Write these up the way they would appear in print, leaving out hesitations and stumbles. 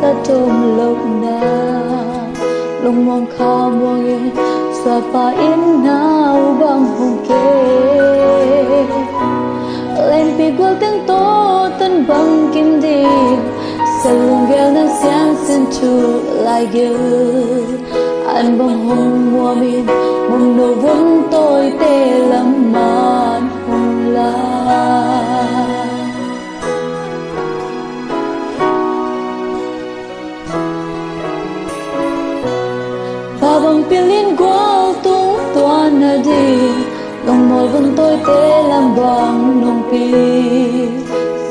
sa tôm lộc na lòng mong kha mong yên sa pa in nào bang hong kê lên pi qual tiếng to tân bang kim đi sa lung ghel nan xiang xin chu lại ghel anh bang hong mua min mong nô vốn tôi tê lắm man hong la bằng pilin qual tung tuan na di lòng mol vun tôi te làm bằng nong pi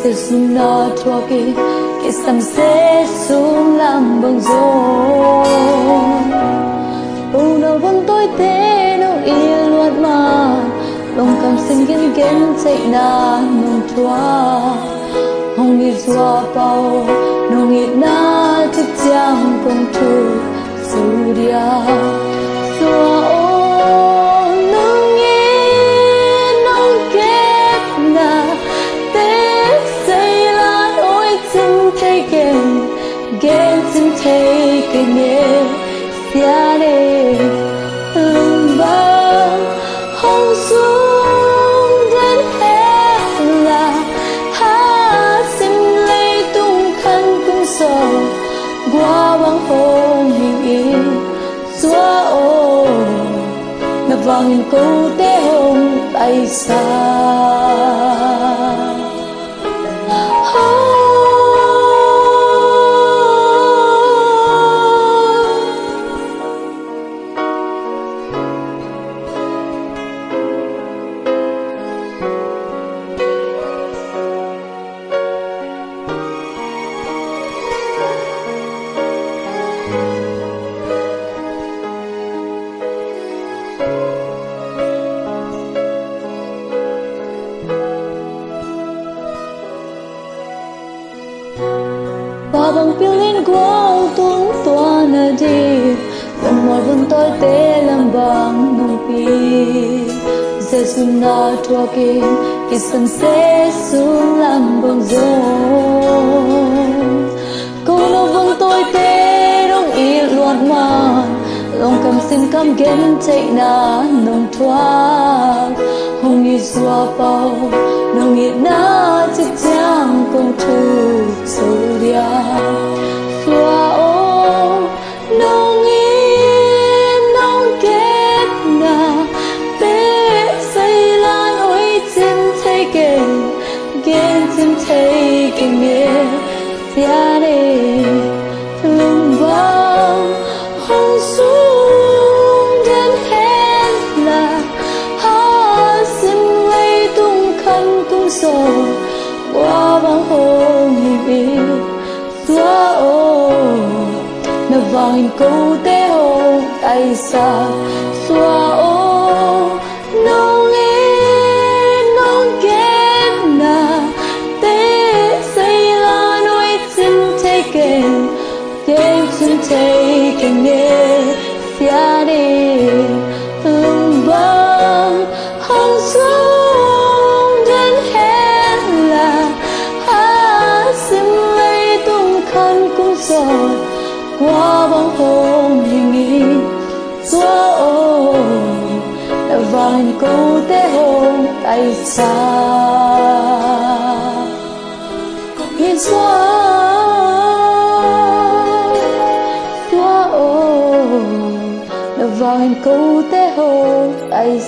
se sum na thua ki sam se sum làm bằng zo u na vun tôi te no i luat ma lòng kam sin gen gen chạy na nong thua hong ni zua pao nong i na chit chang kong thu Surya Sua o nung yên nung kết na Tết xây lan ôi chân thấy ghen chân thấy nghe Xia đê lung ba hông xuống đến hết là Ha xin lấy tung khăn cung sầu qua băng hôn hình yên xóa ô na vang câu té hôn bay xa bằng pilin qual tung tuan na di lòng mol vun tôi te làm bằng nong pi Giêsu na thua ki sam se sum làm bằng zo câu lo vun tôi te dong i luat ma lòng kam sin kam gen chạy na nong thua hong i zua pao nong i na chit chang kong thu Surya Sua o nong yên nong kết na Tết xây lan ôi chân thấy ghen chân thấy nghe Xia đê lung vang hong xuống đến hết là Ha xin lấy tung khăn cung sầu qua băng hôn hình yên xóa ô na vang câu té hôn tay xa xóa ô nong yên nong kết na Tết xây lan ôi chân thấy ghen chân thấy nghe Xia đê lung vang hong xuống đến hết là Ha xin lấy tung khăn cung giọt qua băng hôn hình yên xóa ô đã vang câu té hôn tay xa nhìn xóa ô đã vang câu té hôn tay